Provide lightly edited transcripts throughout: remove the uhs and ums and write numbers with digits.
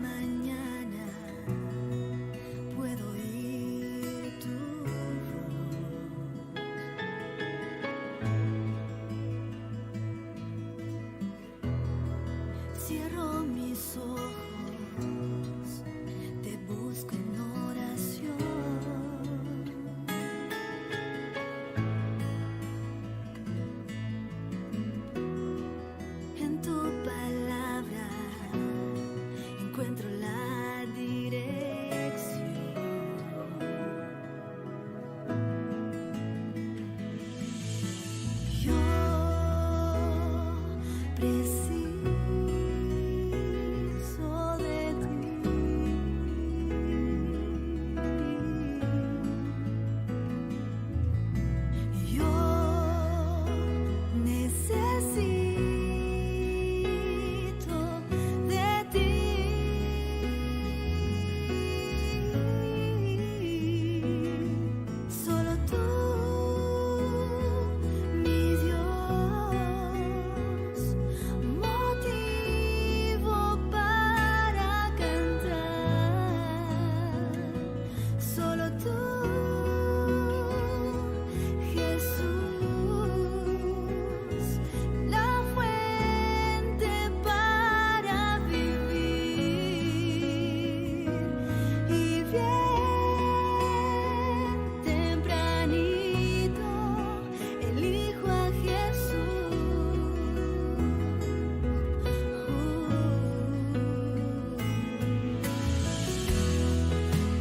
mañana puedo oír tu voz. Cierro mis ojos, te busco en oración. En tu palabra encuentro la dirección. Yo preciso de ti. Yo necesito de ti. Solo tú, mi Dios, motivo para cantar. Solo tú, Jesús, la fuente para vivir. Y bien tempranito elijo a Jesús.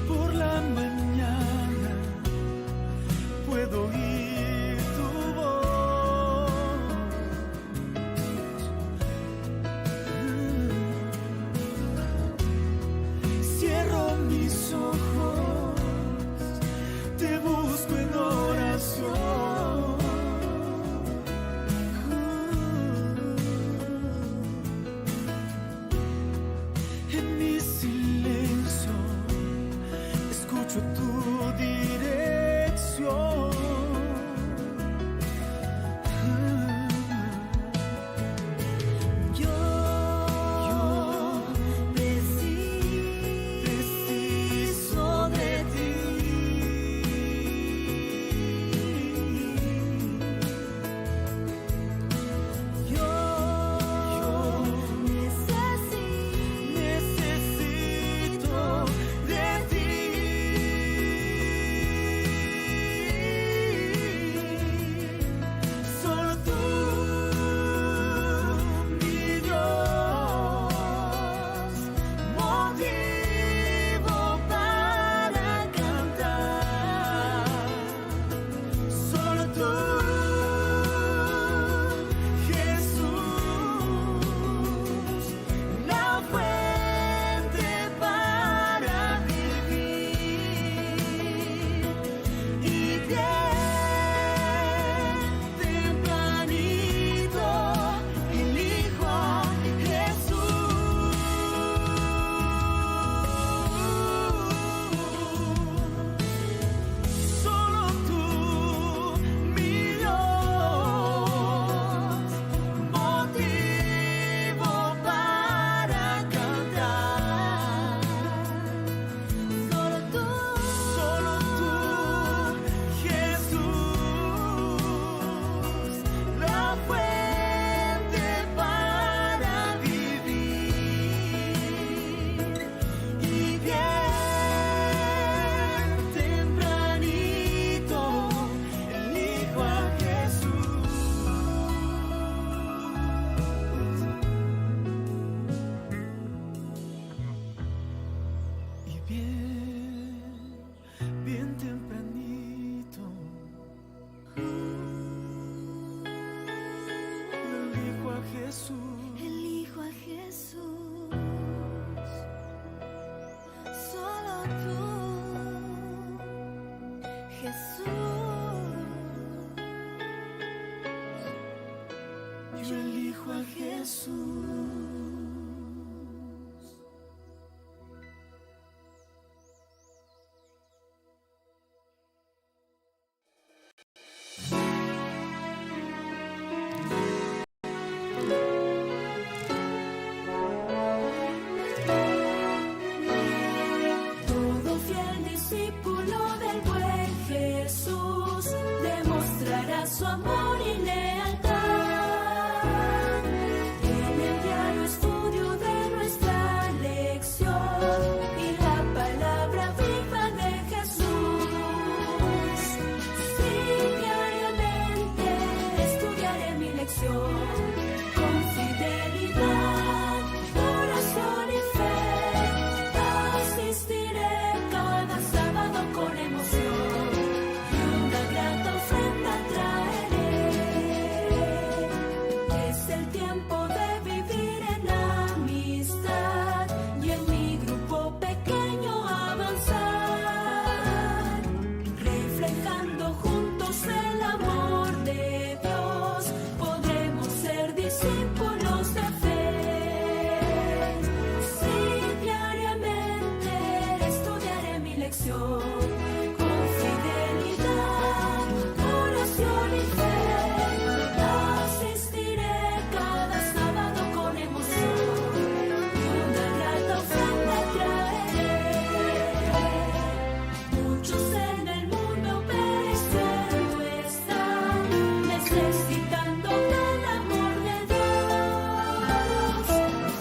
Por la mañana puedo oír tu voz. Cierro mis ojos, te busco en oración. En mi silencio escucho tu dirección. Yo preciso de ti. Yo necesito de ti. Solo tú, mi Dios, motivo para cantar. Solo tú, Jesús, la fuente para vivir. Y bien tempranito elijo a Jesús. su amor y lealtad. En el diario estudio de nuestra lección y la palabra viva de Jesús. Sí, diariamente estudiaré mi lección con fidelidad, oración y fe. Asistiré cada sábado con emoción y una grata ofrenda traeré. Es el tiempo de vivir en amistad y en mi grupo pequeño avanzar, reflejando juntos el amor de Dios. Podremos ser discípulos de fe. Sí, diariamente estudiaré mi lección con fidelidad, oración y fe. Asistiré cada sábado con emoción y una grata ofrenda traeré. Muchos en el mundo pereciendo están, necesitando del amor de Dios.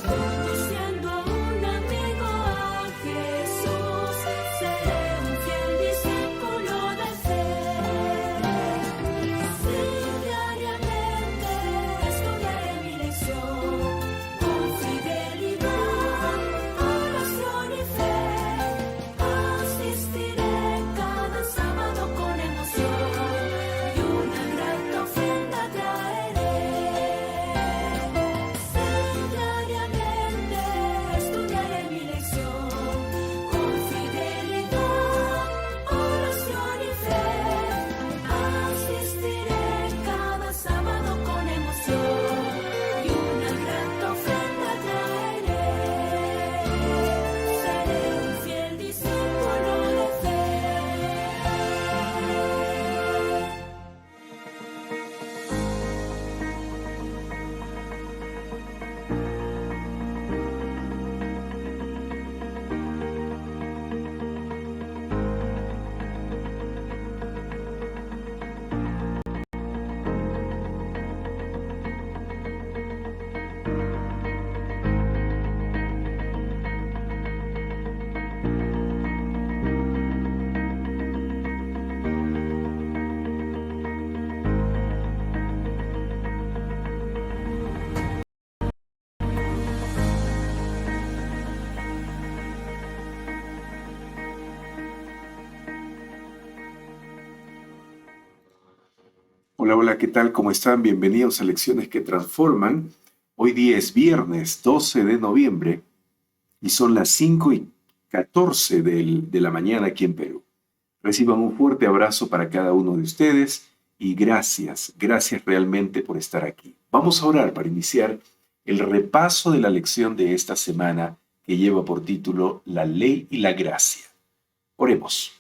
Conociendo a un amigo, a Jesús, seré un fiel discípulo de fe. Sí, diariamente estudiaré mi lección con fidelidad, oración y fe. Asistiré cada sábado con emoción y una grata ofrenda traeré. Sí, diariamente estudiaré mi lección con fidelidad, oración y fe. Asistiré cada sábado con emoción y una grata ofrenda traeré. Seré un fiel discípulo de fe. Hola, hola, ¿qué tal? ¿Cómo están? Bienvenidos a Lecciones que Transforman. Hoy día es viernes 12 de noviembre y son las 5:14 de la mañana aquí en Perú. Reciban un fuerte abrazo para cada uno de ustedes y gracias realmente por estar aquí. Vamos a orar para iniciar el repaso de la lección de esta semana que lleva por título La Ley y la Gracia. Oremos.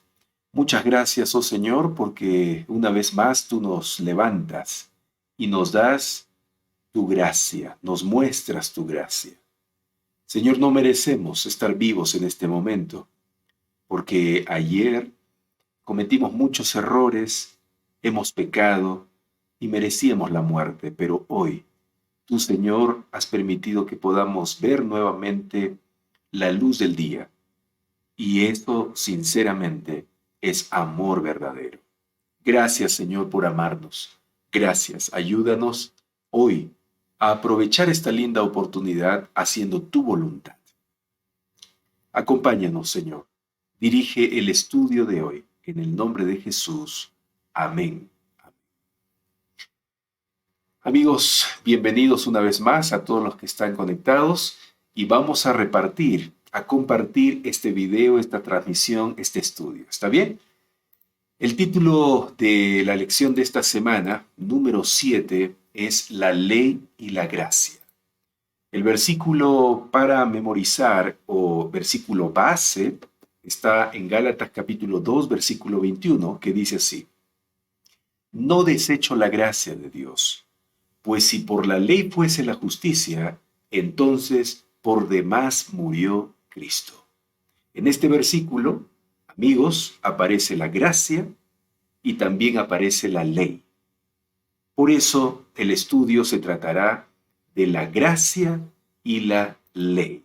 Muchas gracias, oh Señor, porque una vez más tú nos levantas y nos das tu gracia, nos muestras tu gracia. Señor, no merecemos estar vivos en este momento, porque ayer cometimos muchos errores, hemos pecado y merecíamos la muerte, pero hoy tú, Señor, has permitido que podamos ver nuevamente la luz del día. Y esto, sinceramente, es amor verdadero. Gracias, Señor, por amarnos. Gracias. Ayúdanos hoy a aprovechar esta linda oportunidad haciendo tu voluntad. Acompáñanos, Señor. Dirige el estudio de hoy. En el nombre de Jesús. Amén. Amigos, bienvenidos una vez más a todos los que están conectados y vamos a compartir este video, esta transmisión, este estudio. ¿Está bien? El título de la lección de esta semana, número 7, es La Ley y la Gracia. El versículo para memorizar o versículo base está en Gálatas capítulo 2, versículo 21, que dice así: No desecho la gracia de Dios, pues si por la ley fuese la justicia, entonces por demás murió Cristo. En este versículo, amigos, aparece la gracia y también aparece la ley. Por eso el estudio se tratará de la gracia y la ley.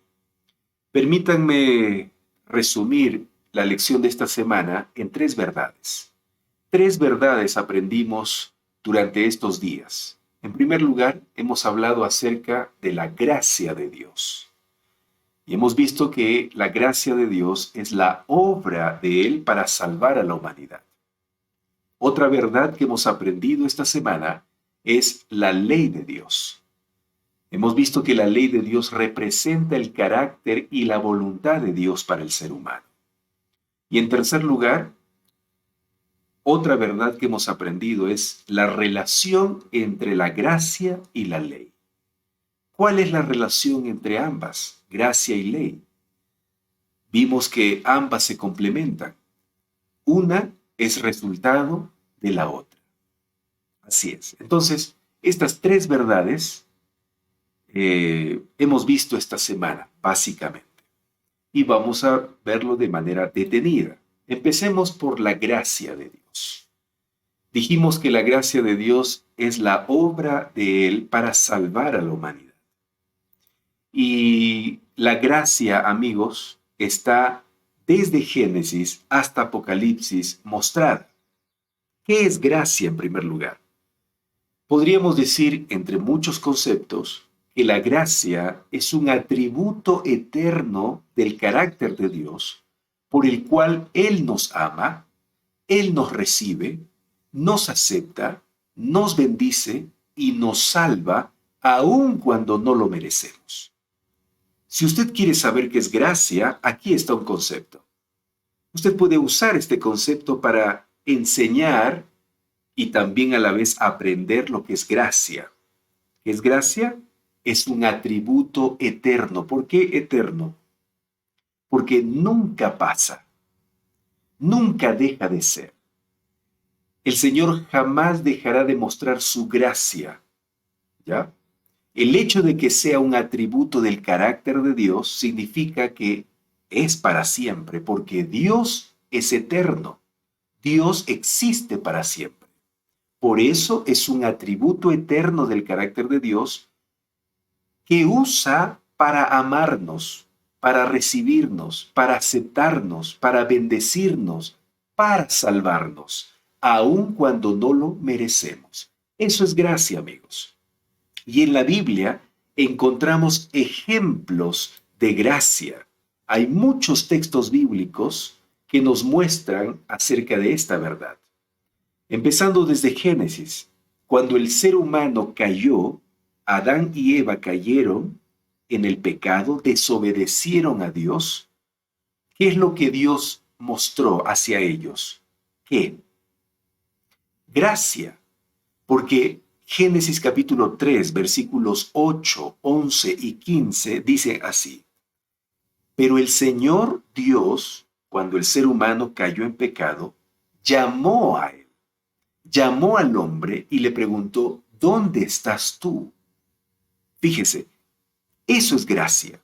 Permítanme resumir la lección de esta semana en 3 verdades. 3 verdades aprendimos durante estos días. En primer lugar, hemos hablado acerca de la gracia de Dios. Y hemos visto que la gracia de Dios es la obra de Él para salvar a la humanidad. Otra verdad que hemos aprendido esta semana es la ley de Dios. Hemos visto que la ley de Dios representa el carácter y la voluntad de Dios para el ser humano. Y en tercer lugar, otra verdad que hemos aprendido es la relación entre la gracia y la ley. ¿Cuál es la relación entre ambas, gracia y ley? Vimos que ambas se complementan. Una es resultado de la otra. Así es. Entonces, estas 3 verdades hemos visto esta semana, básicamente. Y vamos a verlo de manera detenida. Empecemos por la gracia de Dios. Dijimos que la gracia de Dios es la obra de Él para salvar a la humanidad. Y la gracia, amigos, está desde Génesis hasta Apocalipsis mostrada. ¿Qué es gracia en primer lugar? Podríamos decir, entre muchos conceptos, que la gracia es un atributo eterno del carácter de Dios, por el cual Él nos ama, Él nos recibe, nos acepta, nos bendice y nos salva, aun cuando no lo merecemos. Si usted quiere saber qué es gracia, aquí está un concepto. Usted puede usar este concepto para enseñar y también a la vez aprender lo que es gracia. ¿Qué es gracia? Es un atributo eterno. ¿Por qué eterno? Porque nunca pasa, nunca deja de ser. El Señor jamás dejará de mostrar su gracia, ¿ya? El hecho de que sea un atributo del carácter de Dios significa que es para siempre, porque Dios es eterno. Dios existe para siempre. Por eso es un atributo eterno del carácter de Dios que usa para amarnos, para recibirnos, para aceptarnos, para bendecirnos, para salvarnos, aun cuando no lo merecemos. Eso es gracia, amigos. Y en la Biblia encontramos ejemplos de gracia. Hay muchos textos bíblicos que nos muestran acerca de esta verdad. Empezando desde Génesis, cuando el ser humano cayó, Adán y Eva cayeron en el pecado, desobedecieron a Dios. ¿Qué es lo que Dios mostró hacia ellos? ¿Qué? Gracia, porque Génesis capítulo 3, versículos 8, 11 y 15 dice así: Pero el Señor Dios, cuando el ser humano cayó en pecado, llamó a él, llamó al hombre y le preguntó: ¿dónde estás tú? Fíjese, eso es gracia.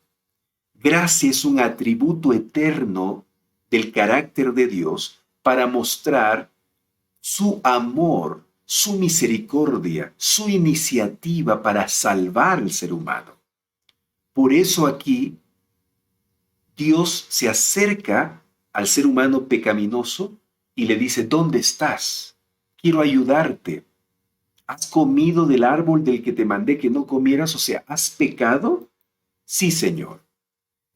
Gracia es un atributo eterno del carácter de Dios para mostrar su amor, su misericordia, su iniciativa para salvar al ser humano. Por eso aquí Dios se acerca al ser humano pecaminoso y le dice: ¿dónde estás? Quiero ayudarte. ¿Has comido del árbol del que te mandé que no comieras? O sea, ¿has pecado? Sí, Señor.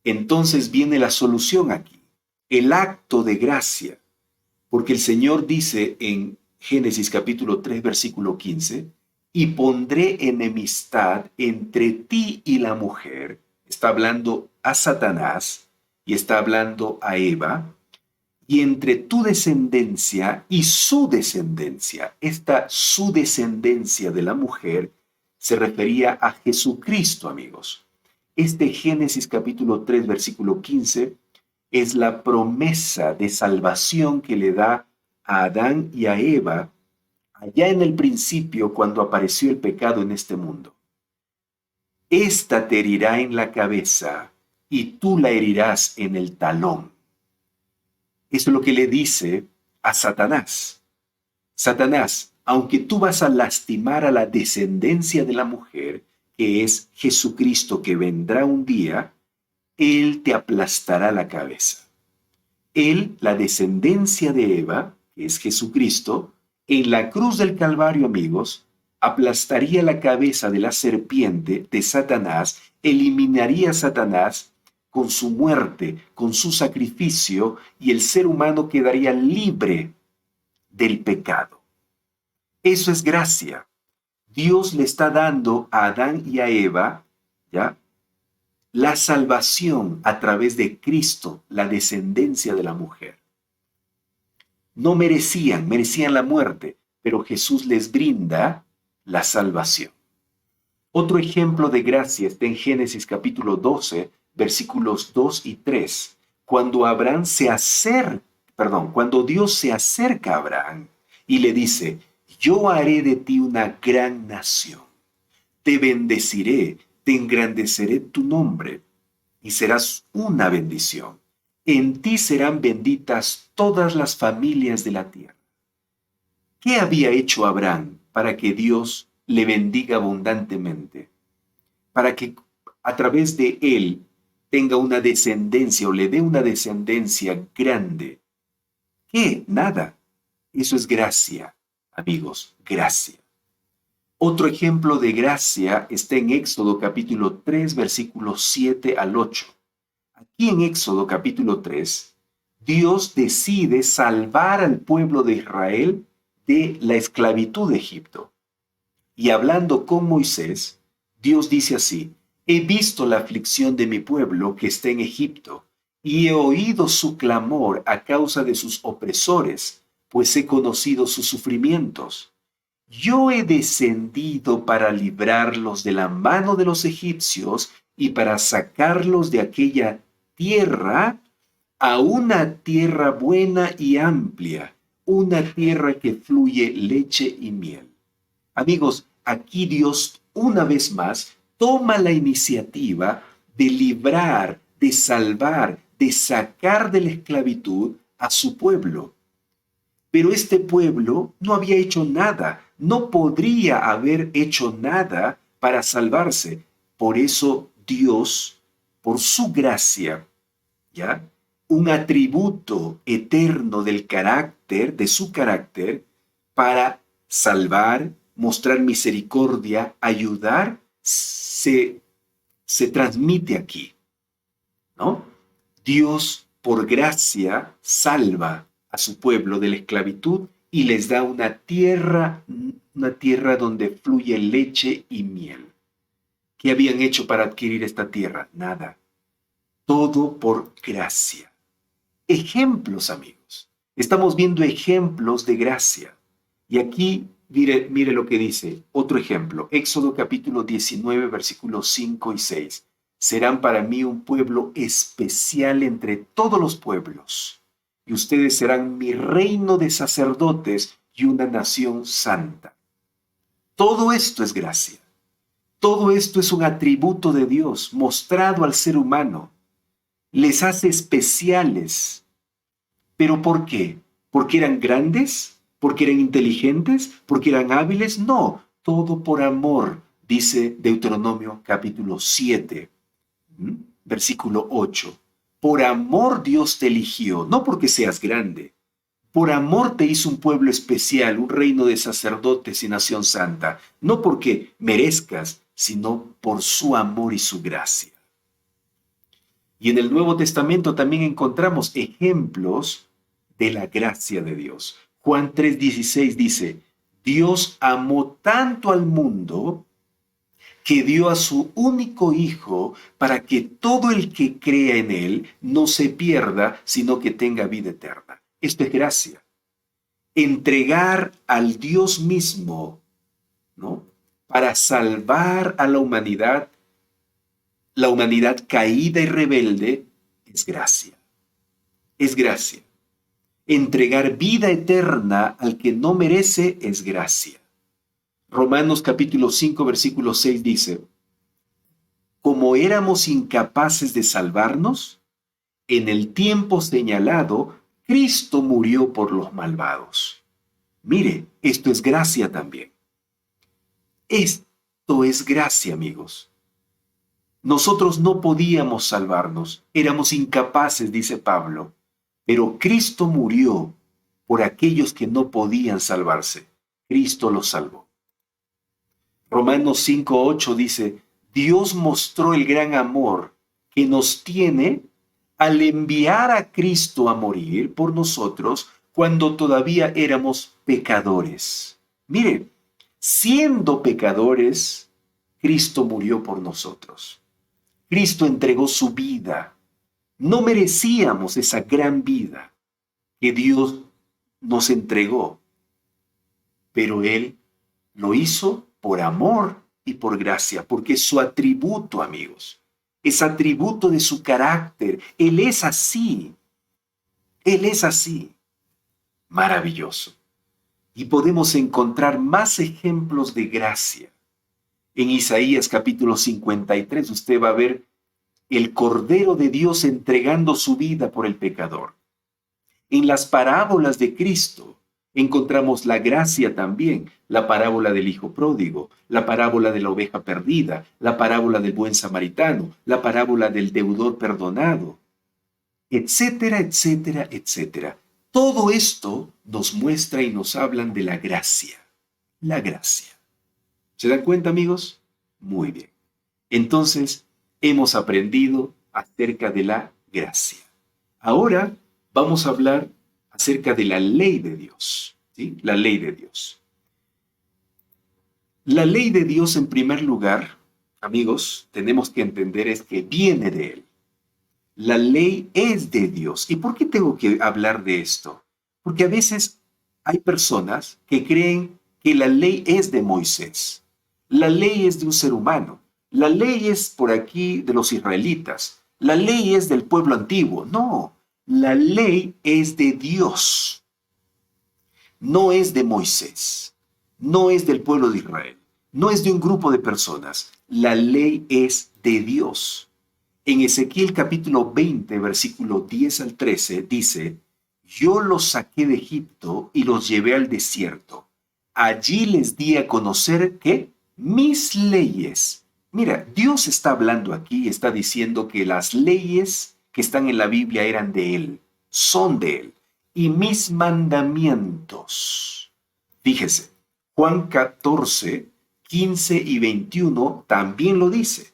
Entonces viene la solución aquí, el acto de gracia. Porque el Señor dice en Génesis capítulo 3, versículo 15, y pondré enemistad entre ti y la mujer. Está hablando a Satanás y está hablando a Eva, y entre tu descendencia y su descendencia. Esta su descendencia de la mujer se refería a Jesucristo, amigos. Este Génesis capítulo 3, versículo 15, es la promesa de salvación que le da a Adán y a Eva allá en el principio cuando apareció el pecado en este mundo. Esta te herirá en la cabeza y tú la herirás en el talón. Eso es lo que le dice a Satanás. Satanás, aunque tú vas a lastimar a la descendencia de la mujer, que es Jesucristo que vendrá un día, Él te aplastará la cabeza. Él, la descendencia de Eva, que es Jesucristo, en la cruz del Calvario, amigos, aplastaría la cabeza de la serpiente de Satanás, eliminaría a Satanás con su muerte, con su sacrificio, y el ser humano quedaría libre del pecado. Eso es gracia. Dios le está dando a Adán y a Eva, ¿ya?, la salvación a través de Cristo, la descendencia de la mujer. No merecían la muerte, pero Jesús les brinda la salvación. Otro ejemplo de gracia está en Génesis capítulo 12, versículos 2 y 3, cuando cuando Dios se acerca a Abraham y le dice: yo haré de ti una gran nación, te bendeciré, te engrandeceré tu nombre y serás una bendición. En ti serán benditas todas las familias de la tierra. ¿Qué había hecho Abraham para que Dios le bendiga abundantemente? Para que a través de él tenga una descendencia o le dé una descendencia grande. ¿Qué? Nada. Eso es gracia, amigos, gracia. Otro ejemplo de gracia está en Éxodo capítulo 3, versículos 7 al 8. Aquí en Éxodo capítulo 3, Dios decide salvar al pueblo de Israel de la esclavitud de Egipto. Y hablando con Moisés, Dios dice así: he visto la aflicción de mi pueblo que está en Egipto, y he oído su clamor a causa de sus opresores, pues he conocido sus sufrimientos. Yo he descendido para librarlos de la mano de los egipcios y para sacarlos de aquella tierra a una tierra buena y amplia, una tierra que fluye leche y miel. Amigos, aquí Dios una vez más toma la iniciativa de librar, de salvar, de sacar de la esclavitud a su pueblo. Pero este pueblo no había hecho nada, no podría haber hecho nada para salvarse. Por eso Dios, por su gracia, ¿ya?, un atributo eterno del carácter, de su carácter, para salvar, mostrar misericordia, ayudar, se transmite aquí, ¿no? Dios, por gracia, salva a su pueblo de la esclavitud y les da una tierra donde fluye leche y miel. ¿Qué habían hecho para adquirir esta tierra? Nada. Todo por gracia. Ejemplos, amigos. Estamos viendo ejemplos de gracia. Y aquí, mire lo que dice. Otro ejemplo. Éxodo capítulo 19, versículos 5 y 6. Serán para mí un pueblo especial entre todos los pueblos, y ustedes serán mi reino de sacerdotes y una nación santa. Todo esto es gracia. Todo esto es un atributo de Dios mostrado al ser humano. Les hace especiales. ¿Pero por qué? ¿Porque eran grandes? ¿Porque eran inteligentes? ¿Porque eran hábiles? No, todo por amor, dice Deuteronomio capítulo 7, versículo 8. Por amor Dios te eligió, no porque seas grande. Por amor te hizo un pueblo especial, un reino de sacerdotes y nación santa. No porque merezcas, sino por su amor y su gracia. Y en el Nuevo Testamento también encontramos ejemplos de la gracia de Dios. Juan 3:16 dice: Dios amó tanto al mundo que dio a su único Hijo para que todo el que crea en Él no se pierda, sino que tenga vida eterna. Esto es gracia. Entregar al Dios mismo, ¿no?, para salvar a la humanidad caída y rebelde, es gracia. Es gracia. Entregar vida eterna al que no merece es gracia. Romanos capítulo 5, versículo 6 dice: como éramos incapaces de salvarnos, en el tiempo señalado, Cristo murió por los malvados. Mire, esto es gracia también. Esto es gracia, amigos. Nosotros no podíamos salvarnos, éramos incapaces, dice Pablo, pero Cristo murió por aquellos que no podían salvarse. Cristo los salvó. Romanos 5:8 dice, Dios mostró el gran amor que nos tiene al enviar a Cristo a morir por nosotros cuando todavía éramos pecadores. Mire, siendo pecadores, Cristo murió por nosotros. Cristo entregó su vida. No merecíamos esa gran vida que Dios nos entregó, pero Él lo hizo por amor y por gracia, porque es su atributo, amigos. Es atributo de su carácter. Él es así. Él es así. Maravilloso. Y podemos encontrar más ejemplos de gracia. En Isaías capítulo 53 usted va a ver el Cordero de Dios entregando su vida por el pecador. En las parábolas de Cristo encontramos la gracia también, la parábola del hijo pródigo, la parábola de la oveja perdida, la parábola del buen samaritano, la parábola del deudor perdonado, etcétera, etcétera, etcétera. Todo esto nos muestra y nos hablan de la gracia. La gracia. ¿Se dan cuenta, amigos? Muy bien. Entonces, hemos aprendido acerca de la gracia. Ahora vamos a hablar acerca de la ley de Dios. ¿Sí? La ley de Dios. La ley de Dios, en primer lugar, amigos, tenemos que entender es que viene de Él. La ley es de Dios. ¿Y por qué tengo que hablar de esto? Porque a veces hay personas que creen que la ley es de Moisés. La ley es de un ser humano. La ley es por aquí de los israelitas. La ley es del pueblo antiguo. No, la ley es de Dios. No es de Moisés. No es del pueblo de Israel. No es de un grupo de personas. La ley es de Dios. En Ezequiel capítulo 20, versículo 10 al 13, dice, yo los saqué de Egipto y los llevé al desierto. Allí les di a conocer que mis leyes. Mira, Dios está hablando aquí, está diciendo que las leyes que están en la Biblia eran de Él, son de Él. Y mis mandamientos. Fíjese, Juan 14, 15 y 21 también lo dice.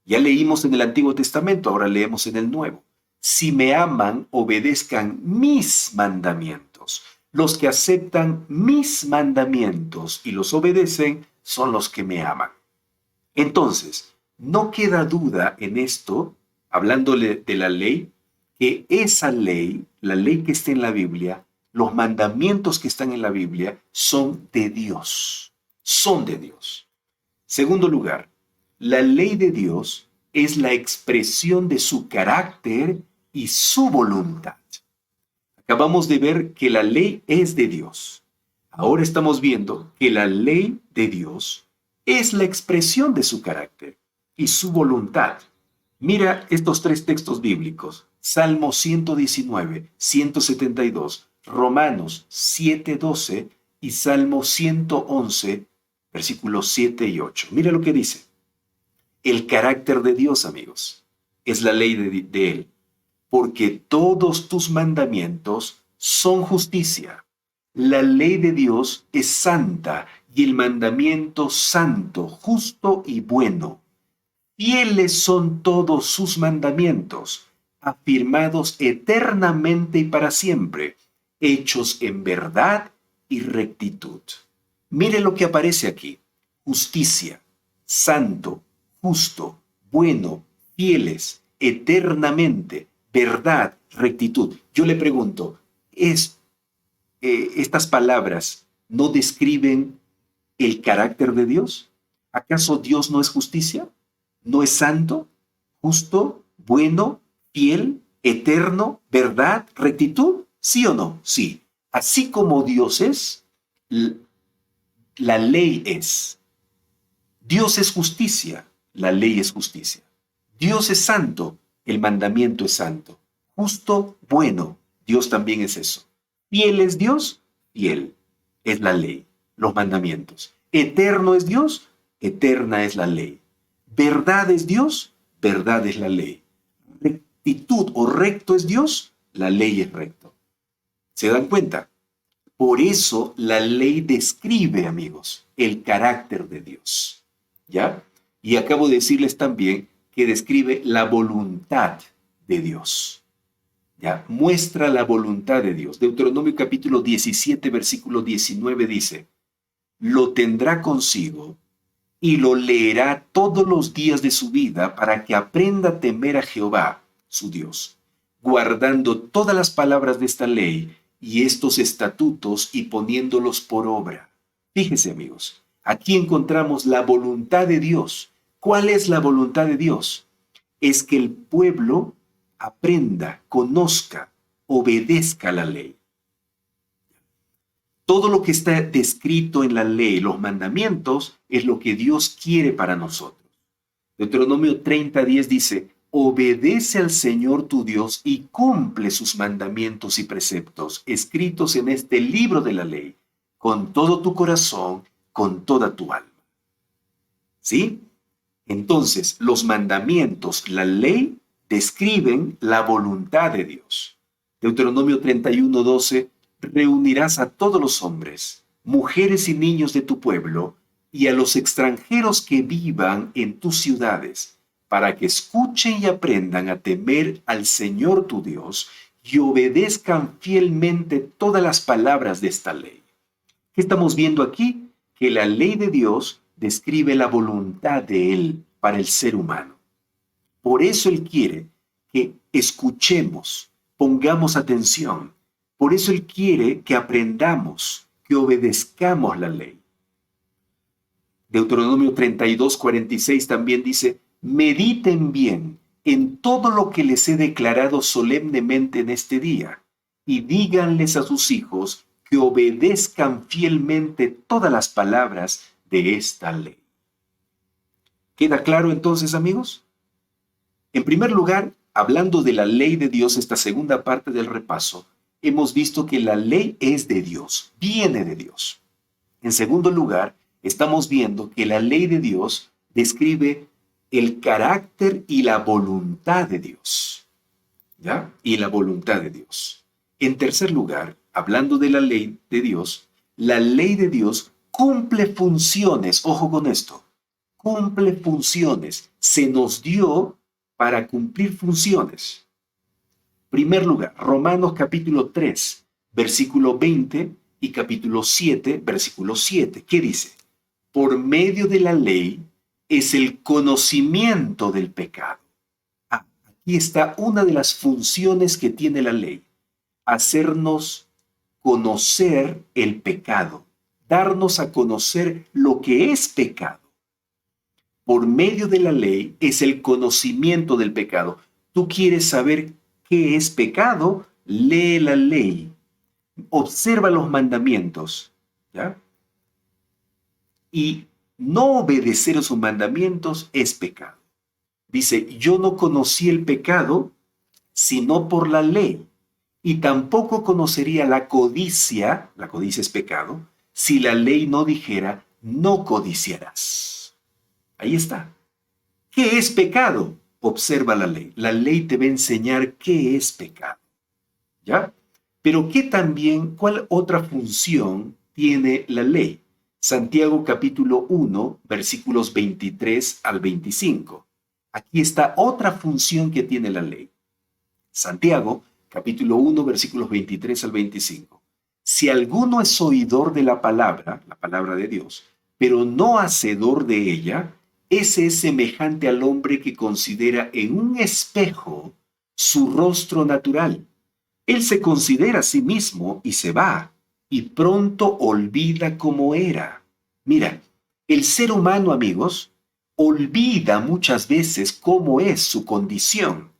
Ya leímos en el Antiguo Testamento, ahora leemos en el Nuevo. Si me aman, obedezcan mis mandamientos. Los que aceptan mis mandamientos y los obedecen son los que me aman. Entonces, no queda duda en esto, hablándole de la ley, que esa ley, la ley que está en la Biblia, los mandamientos que están en la Biblia, son de Dios. Son de Dios. Segundo lugar, la ley de Dios es la expresión de su carácter y su voluntad. Acabamos de ver que la ley es de Dios. Ahora estamos viendo que la ley de Dios es la expresión de su carácter y su voluntad. Mira estos tres textos bíblicos. Salmo 119, 172, Romanos 7:12 y Salmo 111, versículos 7 y 8. Mira lo que dice. El carácter de Dios, amigos, es la ley de Él, porque todos tus mandamientos son justicia. La ley de Dios es santa y el mandamiento santo, justo y bueno. Fieles son todos sus mandamientos, afirmados eternamente y para siempre, hechos en verdad y rectitud. Mire lo que aparece aquí. Justicia, santo, justo, bueno, fieles, eternamente, verdad, rectitud. Yo le pregunto, ¿estas palabras no describen el carácter de Dios? ¿Acaso Dios no es justicia? ¿No es santo, justo, bueno, fiel, eterno, verdad, rectitud? ¿Sí o no? Sí. Así como Dios es, la ley es. Dios es justicia, la ley es justicia. Dios es santo, el mandamiento es santo. Justo, bueno, Dios también es eso. Fiel es Dios, fiel. es la ley, los mandamientos. Eterno es Dios, eterna es la ley. Verdad es Dios, verdad es la ley. Rectitud o recto es Dios, la ley es recto. ¿Se dan cuenta? Por eso la ley describe, amigos, el carácter de Dios. ¿Ya? Y acabo de decirles también que describe la voluntad de Dios. ¿Ya? Muestra la voluntad de Dios. Deuteronomio capítulo 17, versículo 19 dice: lo tendrá consigo y lo leerá todos los días de su vida para que aprenda a temer a Jehová, su Dios, guardando todas las palabras de esta ley y estos estatutos y poniéndolos por obra. Fíjense, amigos, aquí encontramos la voluntad de Dios. ¿Cuál es la voluntad de Dios? Es que el pueblo aprenda, conozca, obedezca la ley. Todo lo que está descrito en la ley, los mandamientos, es lo que Dios quiere para nosotros. Deuteronomio 30:10 dice: obedece al Señor tu Dios y cumple sus mandamientos y preceptos escritos en este libro de la ley, con todo tu corazón, con toda tu alma. ¿Sí? Entonces, los mandamientos, la ley, describen la voluntad de Dios. Deuteronomio 31:12: reunirás a todos los hombres, mujeres y niños de tu pueblo, y a los extranjeros que vivan en tus ciudades, para que escuchen y aprendan a temer al Señor tu Dios y obedezcan fielmente todas las palabras de esta ley. ¿Qué estamos viendo aquí? Que la ley de Dios describe la voluntad de Él para el ser humano. Por eso Él quiere que escuchemos, pongamos atención. Por eso Él quiere que aprendamos, que obedezcamos la ley. Deuteronomio 32:46 también dice: mediten bien en todo lo que les he declarado solemnemente en este día, y díganles a sus hijos que obedezcan fielmente todas las palabras de esta ley. ¿Queda claro entonces, amigos? En primer lugar, hablando de la ley de Dios, esta segunda parte del repaso, hemos visto que la ley es de Dios, viene de Dios. En segundo lugar, estamos viendo que la ley de Dios describe el carácter y la voluntad de Dios. ¿Ya? Y la voluntad de Dios. En tercer lugar, hablando de la ley de Dios, la ley de Dios cumple funciones. Ojo con esto. Cumple funciones. Se nos dio para cumplir funciones. Primer lugar, Romanos capítulo 3, versículo 20 y capítulo 7, versículo 7. ¿Qué dice? Por medio de la ley es el conocimiento del pecado. Aquí está una de las funciones que tiene la ley. Hacernos conocer el pecado. Darnos a conocer lo que es pecado. Por medio de la ley es el conocimiento del pecado. Tú quieres saber qué es pecado, lee la ley. Observa los mandamientos. ¿Ya? Y no obedecer a sus mandamientos es pecado. Dice, yo no conocí el pecado sino por la ley, y tampoco conocería la codicia es pecado, si la ley no dijera, no codiciarás. Ahí está. ¿Qué es pecado? Observa la ley. La ley te va a enseñar qué es pecado. ¿Ya? Pero ¿cuál otra función tiene la ley? Santiago capítulo 1, versículos 23 al 25. Aquí está otra función que tiene la ley. Santiago capítulo 1, versículos 23 al 25. Si alguno es oidor de la palabra de Dios, pero no hacedor de ella, ese es semejante al hombre que considera en un espejo su rostro natural. Él se considera a sí mismo y se va, y pronto olvida cómo era. Mira, el ser humano, amigos, olvida muchas veces cómo es su condición.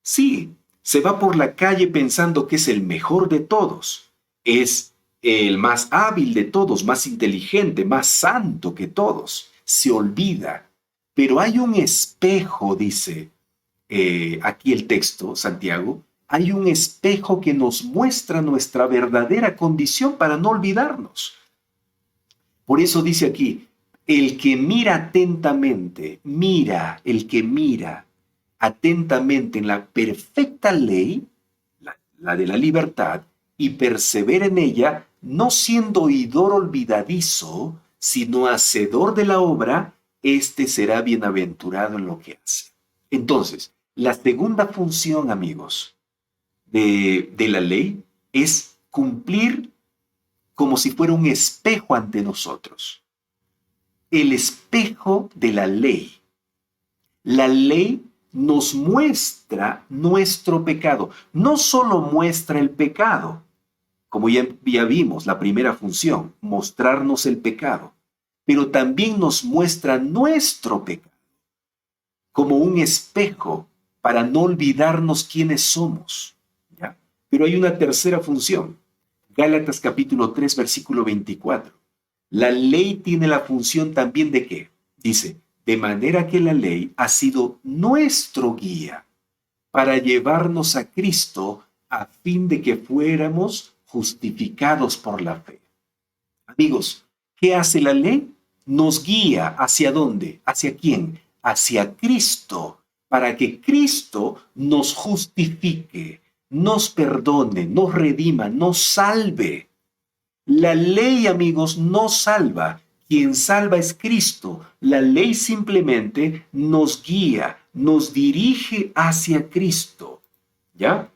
Sí, se va por la calle pensando que es el mejor de todos, es el más hábil de todos, más inteligente, más santo que todos. Se olvida. Pero hay un espejo, dice aquí el texto, Santiago, hay un espejo que nos muestra nuestra verdadera condición para no olvidarnos. Por eso dice aquí, el que mira atentamente, el que mira atentamente en la perfecta ley, la de la libertad, y persevera en ella, no siendo oidor olvidadizo, sino hacedor de la obra, éste será bienaventurado en lo que hace. Entonces, la segunda función, amigos, de la ley es cumplir como si fuera un espejo ante nosotros. El espejo de la ley. La ley nos muestra nuestro pecado. No solo muestra el pecado, como ya vimos, la primera función, mostrarnos el pecado, pero también nos muestra nuestro pecado como un espejo para no olvidarnos quiénes somos. ¿Ya? Pero hay una tercera función. Gálatas capítulo 3, versículo 24. La ley tiene la función también de ¿qué? Dice, de manera que la ley ha sido nuestro guía para llevarnos a Cristo a fin de que fuéramos justificados por la fe. Amigos, ¿qué hace la ley? Nos guía ¿hacia dónde? ¿Hacia quién? Hacia Cristo, para que Cristo nos justifique, nos perdone, nos redima, nos salve. La ley, amigos, no salva. Quien salva es Cristo. La ley simplemente nos guía, nos dirige hacia Cristo. ¿Ya?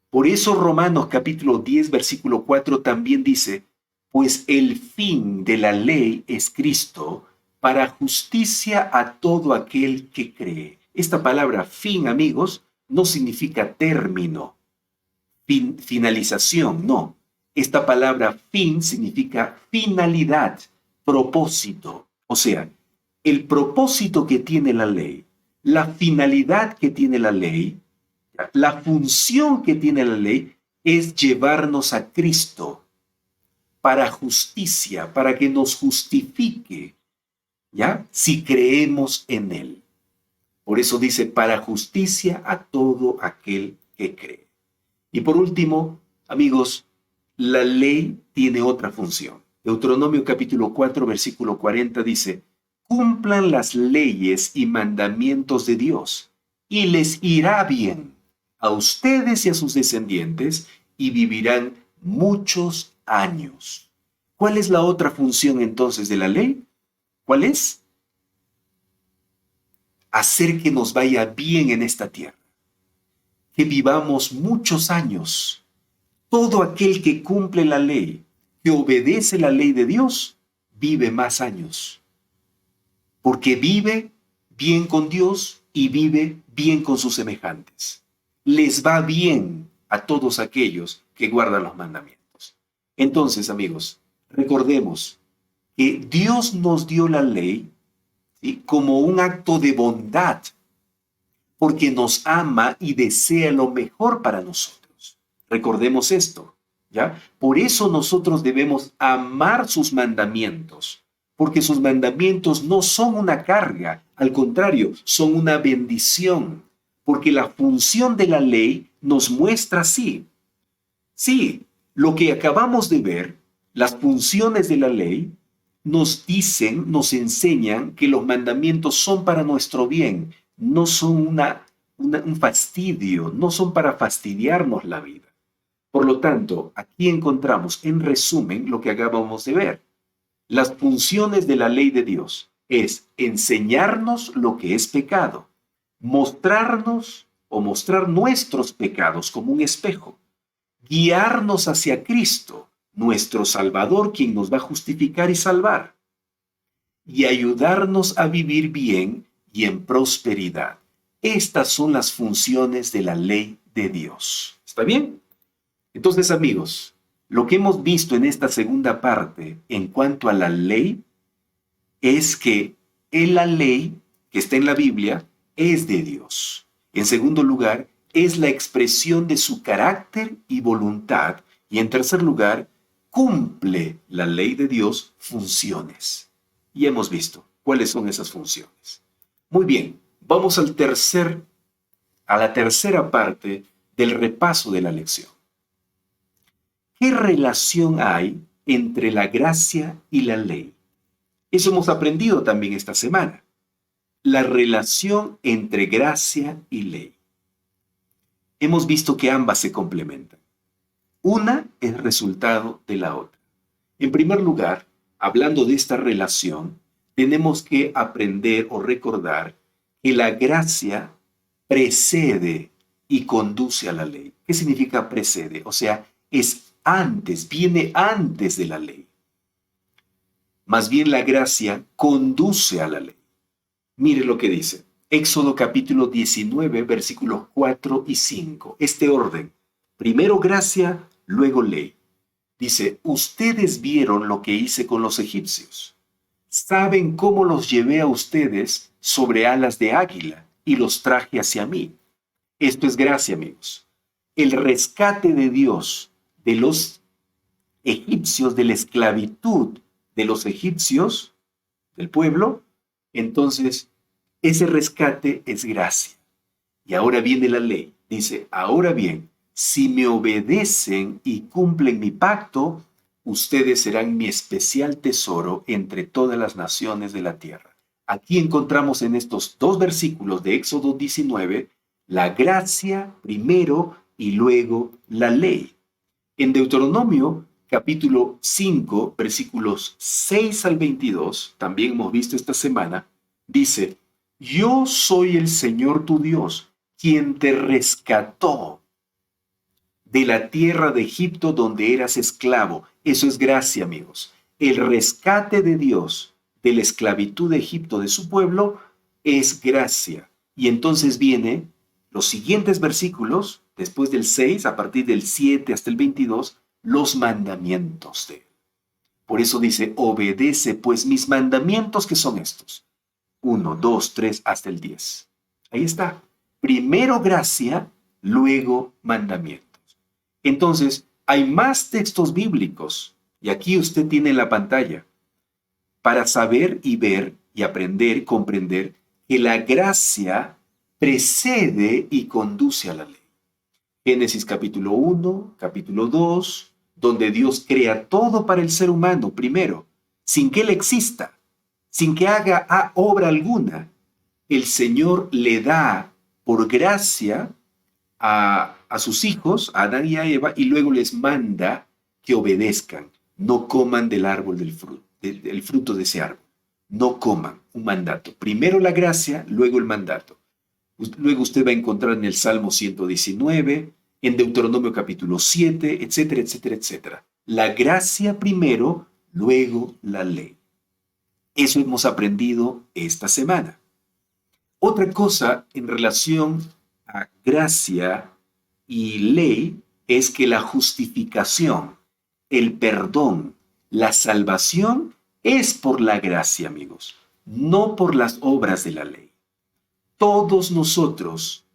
Por eso Romanos capítulo 10, versículo 4 también dice, pues el fin de la ley es Cristo, para justicia a todo aquel que cree. Esta palabra fin, amigos, no significa término, finalización, no. Esta palabra fin significa finalidad, propósito. O sea, el propósito que tiene la ley, la finalidad que tiene la ley, la función que tiene la ley es llevarnos a Cristo para justicia, para que nos justifique, ¿ya? Si creemos en Él. Por eso dice, para justicia a todo aquel que cree. Y por último, amigos, la ley tiene otra función. Deuteronomio capítulo 4, versículo 40 dice, cumplan las leyes y mandamientos de Dios, y les irá bien a ustedes y a sus descendientes, y vivirán muchos años. ¿Cuál es la otra función entonces de la ley? ¿Cuál es? Hacer que nos vaya bien en esta tierra, que vivamos muchos años. Todo aquel que cumple la ley, que obedece la ley de Dios, vive más años, porque vive bien con Dios y vive bien con sus semejantes. Les va bien a todos aquellos que guardan los mandamientos. Entonces, amigos, recordemos que Dios nos dio la ley, ¿sí?, como un acto de bondad, porque nos ama y desea lo mejor para nosotros. Recordemos esto, ¿ya? Por eso nosotros debemos amar sus mandamientos, porque sus mandamientos no son una carga, al contrario, son una bendición, porque la función de la ley nos muestra así. Sí, lo que acabamos de ver, las funciones de la ley, nos dicen, nos enseñan que los mandamientos son para nuestro bien, no son un fastidio, no son para fastidiarnos la vida. Por lo tanto, aquí encontramos en resumen lo que acabamos de ver. Las funciones de la ley de Dios es enseñarnos lo que es pecado, mostrarnos o mostrar nuestros pecados como un espejo, guiarnos hacia Cristo, nuestro Salvador, quien nos va a justificar y salvar, y ayudarnos a vivir bien y en prosperidad. Estas son las funciones de la ley de Dios. ¿Está bien? Entonces, amigos, lo que hemos visto en esta segunda parte en cuanto a la ley es que la ley que está en la Biblia es de Dios. En segundo lugar, es la expresión de su carácter y voluntad. Y en tercer lugar, cumple la ley de Dios funciones. Y hemos visto cuáles son esas funciones. Muy bien, vamos a la tercera parte del repaso de la lección. ¿Qué relación hay entre la gracia y la ley? Eso hemos aprendido también esta semana. La relación entre gracia y ley. Hemos visto que ambas se complementan. Una es resultado de la otra. En primer lugar, hablando de esta relación, tenemos que aprender o recordar que la gracia precede y conduce a la ley. ¿Qué significa precede? O sea, es antes, viene antes de la ley. Más bien la gracia conduce a la ley. Mire lo que dice. Éxodo capítulo 19, versículos 4 y 5. Este orden. Primero gracia, luego ley. Dice, ustedes vieron lo que hice con los egipcios. Saben cómo los llevé a ustedes sobre alas de águila y los traje hacia mí. Esto es gracia, amigos. El rescate de Dios de los egipcios, de la esclavitud de los egipcios, del pueblo, entonces ese rescate es gracia. Y ahora viene la ley. Dice, ahora bien, si me obedecen y cumplen mi pacto, ustedes serán mi especial tesoro entre todas las naciones de la tierra. Aquí encontramos en estos dos versículos de Éxodo 19 la gracia primero y luego la ley. En Deuteronomio capítulo 5, versículos 6 al 22, también hemos visto esta semana, dice, yo soy el Señor tu Dios, quien te rescató de la tierra de Egipto donde eras esclavo. Eso es gracia, amigos. El rescate de Dios de la esclavitud de Egipto de su pueblo es gracia. Y entonces viene los siguientes versículos, después del 6, a partir del 7 hasta el 22, los mandamientos de él. Por eso dice, obedece pues mis mandamientos, que son estos. 1, 2, 3, hasta el 10. Ahí está. Primero gracia, luego mandamientos. Entonces, hay más textos bíblicos, y aquí usted tiene en la pantalla, para saber y ver y aprender, comprender que la gracia precede y conduce a la ley. Génesis capítulo 1, capítulo 2, donde Dios crea todo para el ser humano primero, sin que él exista, sin que haga obra alguna. El Señor le da por gracia a sus hijos, a Adán y a Eva, y luego les manda que obedezcan, no coman del árbol del fruto de ese árbol, no coman, un mandato. Primero la gracia, luego el mandato. Luego usted va a encontrar en el Salmo 119, en Deuteronomio capítulo 7, etcétera, etcétera, etcétera. La gracia primero, luego la ley. Eso hemos aprendido esta semana. Otra cosa en relación a gracia y ley es que la justificación, el perdón, la salvación es por la gracia, amigos, no por las obras de la ley. Todos nosotros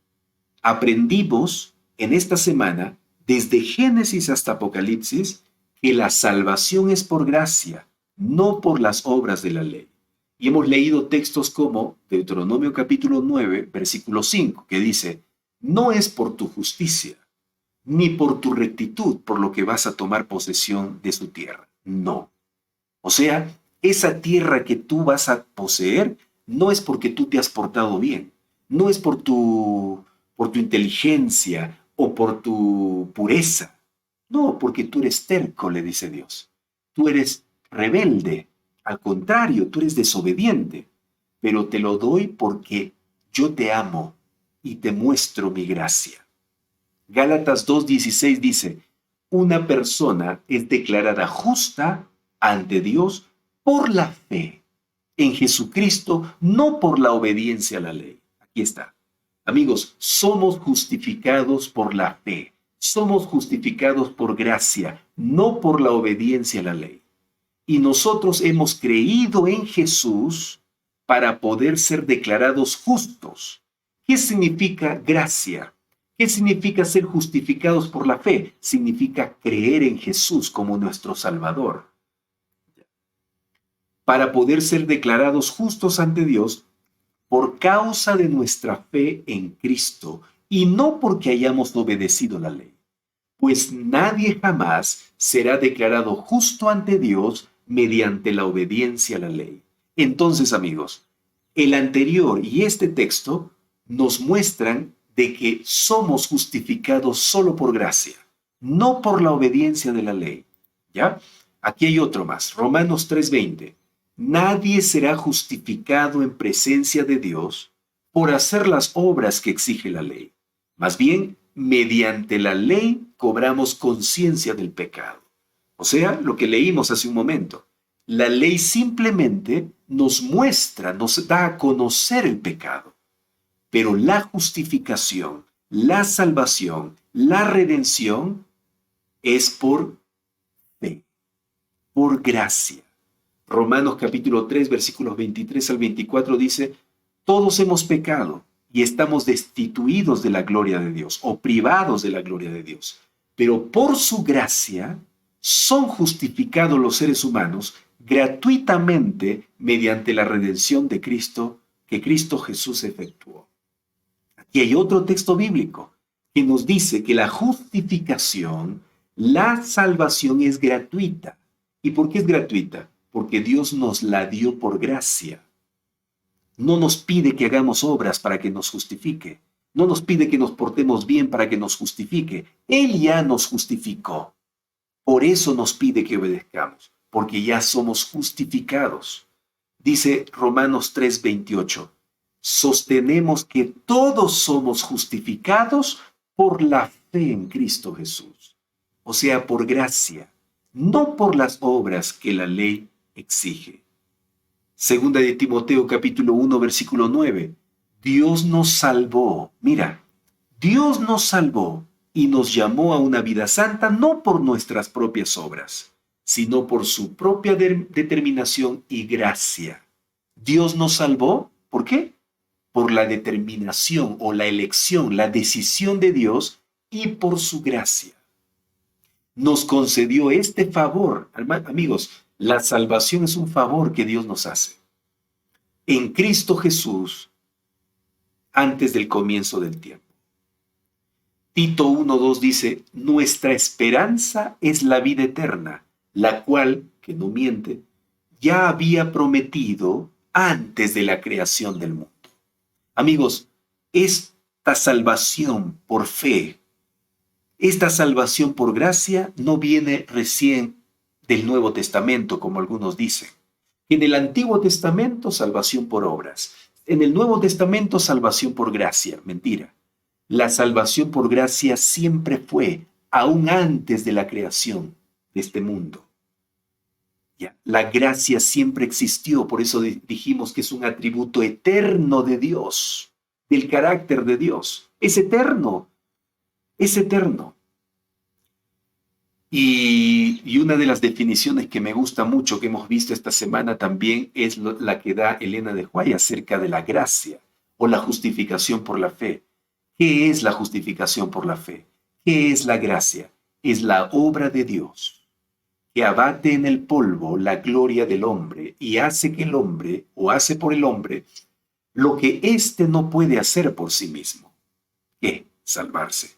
aprendimos en esta semana, desde Génesis hasta Apocalipsis, que la salvación es por gracia, no por las obras de la ley. Y hemos leído textos como Deuteronomio capítulo 9, versículo 5, que dice, no es por tu justicia, ni por tu rectitud por lo que vas a tomar posesión de su tierra. No. O sea, esa tierra que tú vas a poseer no es porque tú te has portado bien, no es por tu inteligencia o por tu pureza. No, porque tú eres terco, le dice Dios. Tú eres rebelde. Al contrario, tú eres desobediente. Pero te lo doy porque yo te amo y te muestro mi gracia. Gálatas 2:16 dice, una persona es declarada justa ante Dios por la fe en Jesucristo, no por la obediencia a la ley. Aquí está. Amigos, somos justificados por la fe. Somos justificados por gracia, no por la obediencia a la ley. Y nosotros hemos creído en Jesús para poder ser declarados justos. ¿Qué significa gracia? ¿Qué significa ser justificados por la fe? Significa creer en Jesús como nuestro Salvador. Para poder ser declarados justos ante Dios por causa de nuestra fe en Cristo y no porque hayamos obedecido la ley, pues nadie jamás será declarado justo ante Dios mediante la obediencia a la ley. Entonces, amigos, el anterior y este texto nos muestran de que somos justificados solo por gracia, no por la obediencia de la ley. ¿Ya? Aquí hay otro más, Romanos 3:20. Nadie será justificado en presencia de Dios por hacer las obras que exige la ley. Más bien, mediante la ley cobramos conciencia del pecado. O sea, lo que leímos hace un momento. La ley simplemente nos muestra, nos da a conocer el pecado. Pero la justificación, la salvación, la redención es por fe, por gracia. Romanos capítulo 3, versículos 23 al 24 dice, todos hemos pecado y estamos destituidos de la gloria de Dios o privados de la gloria de Dios. Pero por su gracia son justificados los seres humanos gratuitamente mediante la redención de Cristo que Cristo Jesús efectuó. Aquí hay otro texto bíblico que nos dice que la justificación, la salvación es gratuita. ¿Y por qué es gratuita? Porque Dios nos la dio por gracia. No nos pide que hagamos obras para que nos justifique. No nos pide que nos portemos bien para que nos justifique. Él ya nos justificó. Por eso nos pide que obedezcamos, porque ya somos justificados. Dice Romanos 3:28, sostenemos que todos somos justificados por la fe en Cristo Jesús. O sea, por gracia, no por las obras que la ley exige. Segunda de Timoteo capítulo 1 versículo 9. Dios nos salvó. Mira, Dios nos salvó y nos llamó a una vida santa no por nuestras propias obras, sino por su propia determinación y gracia. Dios nos salvó, ¿por qué? Por la determinación o la elección, la decisión de Dios y por su gracia. Nos concedió este favor. Amigos, la salvación es un favor que Dios nos hace. En Cristo Jesús, antes del comienzo del tiempo. Tito 1:2 dice, nuestra esperanza es la vida eterna, la cual, que no miente, ya había prometido antes de la creación del mundo. Amigos, esta salvación por fe, esta salvación por gracia no viene recién del Nuevo Testamento, como algunos dicen. En el Antiguo Testamento, salvación por obras. En el Nuevo Testamento, salvación por gracia. Mentira. La salvación por gracia siempre fue, aún antes de la creación de este mundo. Ya, la gracia siempre existió, por eso dijimos que es un atributo eterno de Dios, del carácter de Dios. Es eterno, es eterno. Y una de las definiciones que me gusta mucho, que hemos visto esta semana también, es la que da Elena de White acerca de la gracia o la justificación por la fe. ¿Qué es la justificación por la fe? ¿Qué es la gracia? Es la obra de Dios que abate en el polvo la gloria del hombre y hace que el hombre, o hace por el hombre, lo que éste no puede hacer por sí mismo. ¿Qué? Salvarse.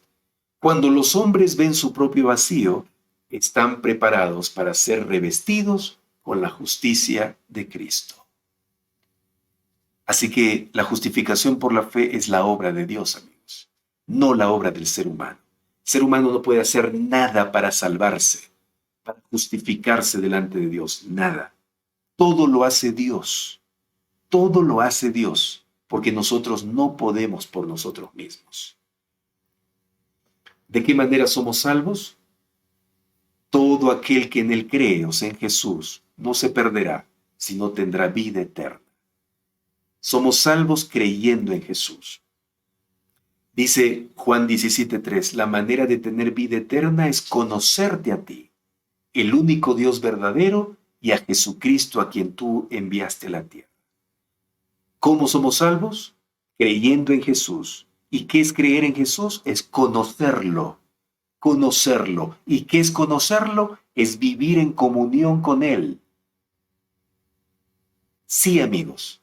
Cuando los hombres ven su propio vacío, están preparados para ser revestidos con la justicia de Cristo. Así que la justificación por la fe es la obra de Dios, amigos, no la obra del ser humano. El ser humano no puede hacer nada para salvarse, para justificarse delante de Dios, nada. Todo lo hace Dios, todo lo hace Dios, porque nosotros no podemos por nosotros mismos. ¿De qué manera somos salvos? Todo aquel que en Él cree, o sea, en Jesús, no se perderá, sino tendrá vida eterna. Somos salvos creyendo en Jesús. Dice Juan 17:3, la manera de tener vida eterna es conocerte a ti, el único Dios verdadero, y a Jesucristo a quien tú enviaste a la tierra. ¿Cómo somos salvos? Creyendo en Jesús. ¿Y qué es creer en Jesús? Es conocerlo. Conocerlo. ¿Y qué es conocerlo? Es vivir en comunión con Él. Sí, amigos,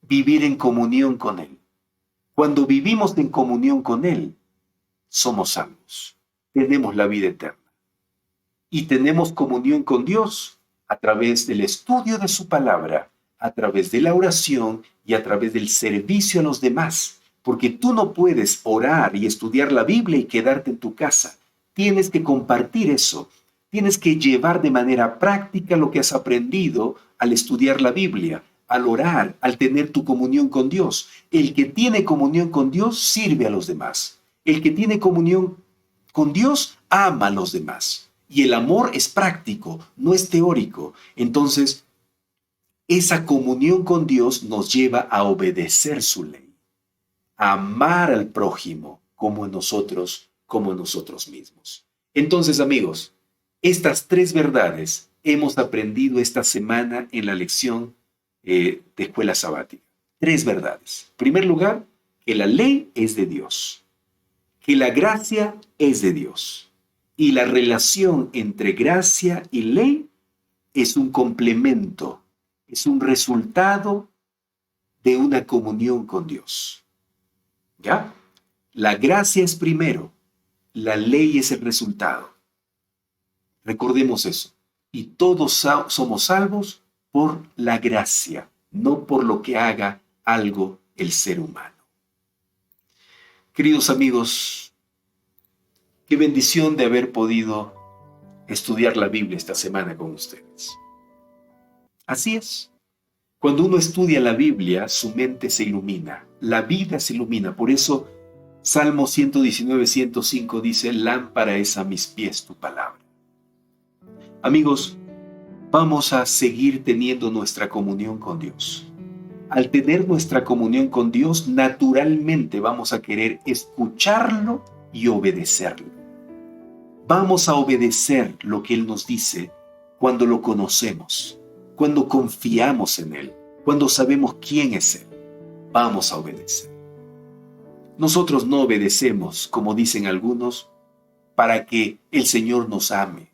vivir en comunión con Él. Cuando vivimos en comunión con Él, somos salvos. Tenemos la vida eterna. Y tenemos comunión con Dios a través del estudio de su palabra, a través de la oración y a través del servicio a los demás. Porque tú no puedes orar y estudiar la Biblia y quedarte en tu casa. Tienes que compartir eso. Tienes que llevar de manera práctica lo que has aprendido al estudiar la Biblia, al orar, al tener tu comunión con Dios. El que tiene comunión con Dios sirve a los demás. El que tiene comunión con Dios ama a los demás. Y el amor es práctico, no es teórico. Entonces, esa comunión con Dios nos lleva a obedecer su ley, a amar al prójimo como nosotros mismos. Entonces, amigos, estas 3 verdades hemos aprendido esta semana en la lección de escuela sabática. 3 verdades. En primer lugar, que la ley es de Dios, que la gracia es de Dios y la relación entre gracia y ley es un complemento, es un resultado de una comunión con Dios. ¿Ya? La gracia es primero, la ley es el resultado. Recordemos eso. Y todos somos salvos por la gracia, no por lo que haga algo el ser humano. Queridos amigos, qué bendición de haber podido estudiar la Biblia esta semana con ustedes. Así es. Cuando uno estudia la Biblia, su mente se ilumina, la vida se ilumina. Por eso, Salmo 119, 105 dice, lámpara es a mis pies tu palabra. Amigos, vamos a seguir teniendo nuestra comunión con Dios. Al tener nuestra comunión con Dios, naturalmente vamos a querer escucharlo y obedecerlo. Vamos a obedecer lo que Él nos dice cuando lo conocemos, cuando confiamos en Él, cuando sabemos quién es Él. Vamos a obedecer. Nosotros no obedecemos, como dicen algunos, para que el Señor nos ame.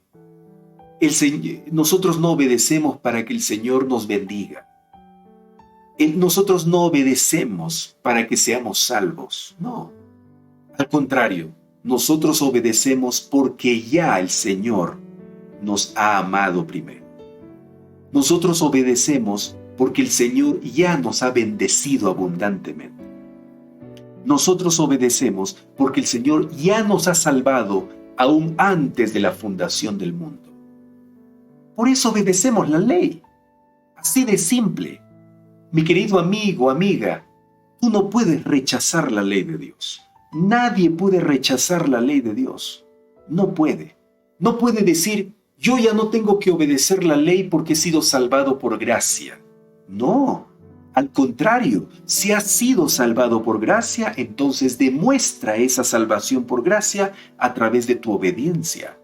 Nosotros no obedecemos para que el Señor nos bendiga. Nosotros no obedecemos para que seamos salvos. No. Al contrario, nosotros obedecemos porque ya el Señor nos ha amado primero. Nosotros obedecemos porque el Señor ya nos ha bendecido abundantemente. Nosotros obedecemos porque el Señor ya nos ha salvado aún antes de la fundación del mundo. Por eso obedecemos la ley. Así de simple. Mi querido amigo, amiga, tú no puedes rechazar la ley de Dios. Nadie puede rechazar la ley de Dios. No puede. No puede decir, yo ya no tengo que obedecer la ley porque he sido salvado por gracia. No. Al contrario, si has sido salvado por gracia, entonces demuestra esa salvación por gracia a través de tu obediencia.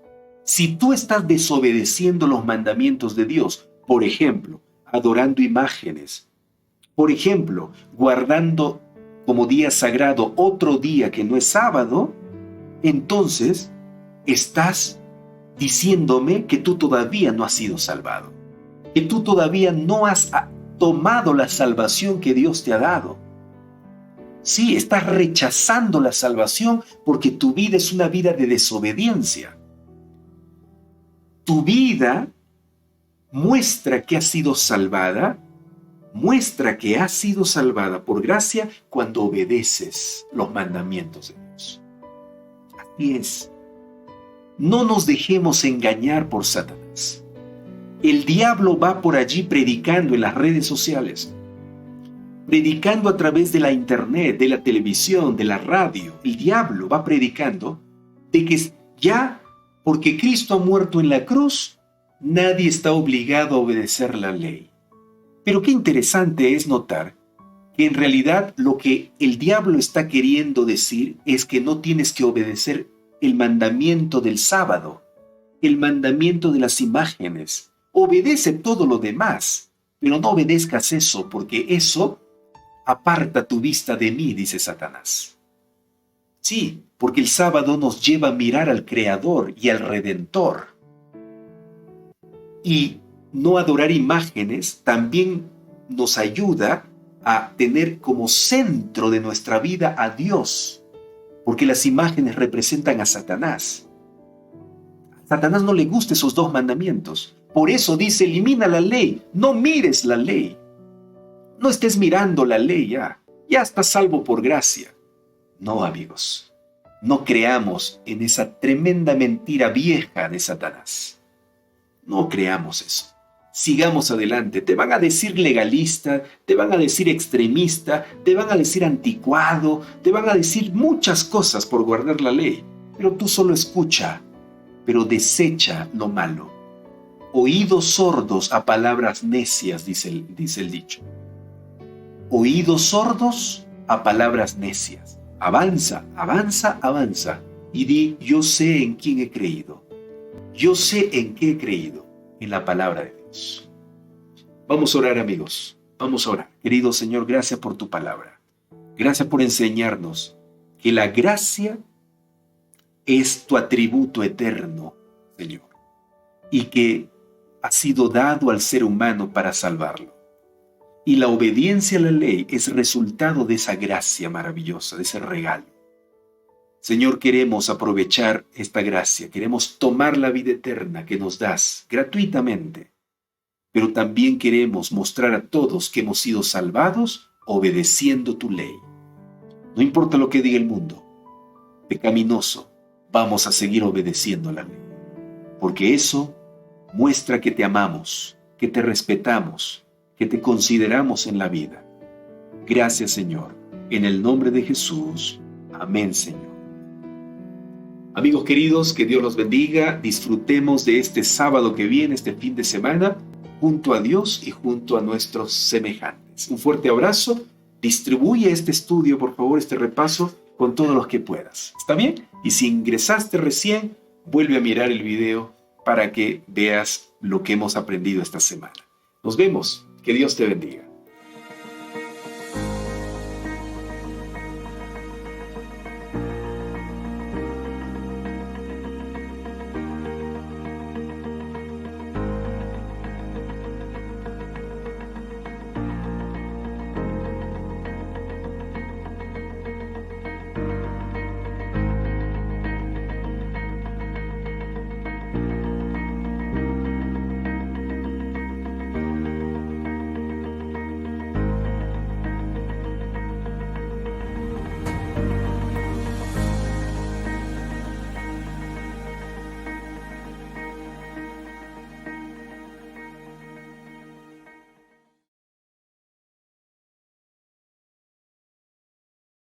Si tú estás desobedeciendo los mandamientos de Dios, por ejemplo, adorando imágenes, por ejemplo, guardando como día sagrado otro día que no es sábado, entonces estás diciéndome que tú todavía no has sido salvado, que tú todavía no has tomado la salvación que Dios te ha dado. Sí, estás rechazando la salvación porque tu vida es una vida de desobediencia. Tu vida muestra que has sido salvada, por gracia cuando obedeces los mandamientos de Dios. Así es. No nos dejemos engañar por Satanás. El diablo va por allí predicando en las redes sociales, predicando a través de la internet, de la televisión, de la radio. El diablo va predicando de que ya, porque Cristo ha muerto en la cruz, nadie está obligado a obedecer la ley. Pero qué interesante es notar que en realidad lo que el diablo está queriendo decir es que no tienes que obedecer el mandamiento del sábado, el mandamiento de las imágenes. Obedece todo lo demás, pero no obedezcas eso, porque eso aparta tu vista de mí, dice Satanás. Sí, porque el sábado nos lleva a mirar al Creador y al Redentor. Y no adorar imágenes también nos ayuda a tener como centro de nuestra vida a Dios, porque las imágenes representan a Satanás. A Satanás no le gustan esos 2 mandamientos. Por eso dice, elimina la ley, no mires la ley. No estés mirando la ley ya estás salvo por gracia. No, amigos, no creamos en esa tremenda mentira vieja de Satanás. No creamos eso. Sigamos adelante. Te van a decir legalista, te van a decir extremista, te van a decir anticuado, te van a decir muchas cosas por guardar la ley. Pero tú solo escucha, pero desecha lo malo. Oídos sordos a palabras necias, dice el dicho. Oídos sordos a palabras necias. Avanza, avanza, avanza. Y di, yo sé en quién he creído. Yo sé en qué he creído. En la palabra de Dios. Vamos a orar, amigos. Vamos a orar. Querido Señor, gracias por tu palabra. Gracias por enseñarnos que la gracia es tu atributo eterno, Señor. Y que ha sido dado al ser humano para salvarlo. Y la obediencia a la ley es resultado de esa gracia maravillosa, de ese regalo. Señor, queremos aprovechar esta gracia, queremos tomar la vida eterna que nos das gratuitamente, pero también queremos mostrar a todos que hemos sido salvados obedeciendo tu ley. No importa lo que diga el mundo, pecaminoso, vamos a seguir obedeciendo la ley, porque eso muestra que te amamos, que te respetamos, que te consideramos en la vida. Gracias, Señor, en el nombre de Jesús. Amén, Señor. Amigos queridos, que Dios los bendiga. Disfrutemos de este sábado que viene, este fin de semana, junto a Dios y junto a nuestros semejantes. Un fuerte abrazo. Distribuye este estudio, por favor, este repaso, con todos los que puedas. ¿Está bien? Y si ingresaste recién, vuelve a mirar el video para que veas lo que hemos aprendido esta semana. Nos vemos. Que Dios te bendiga.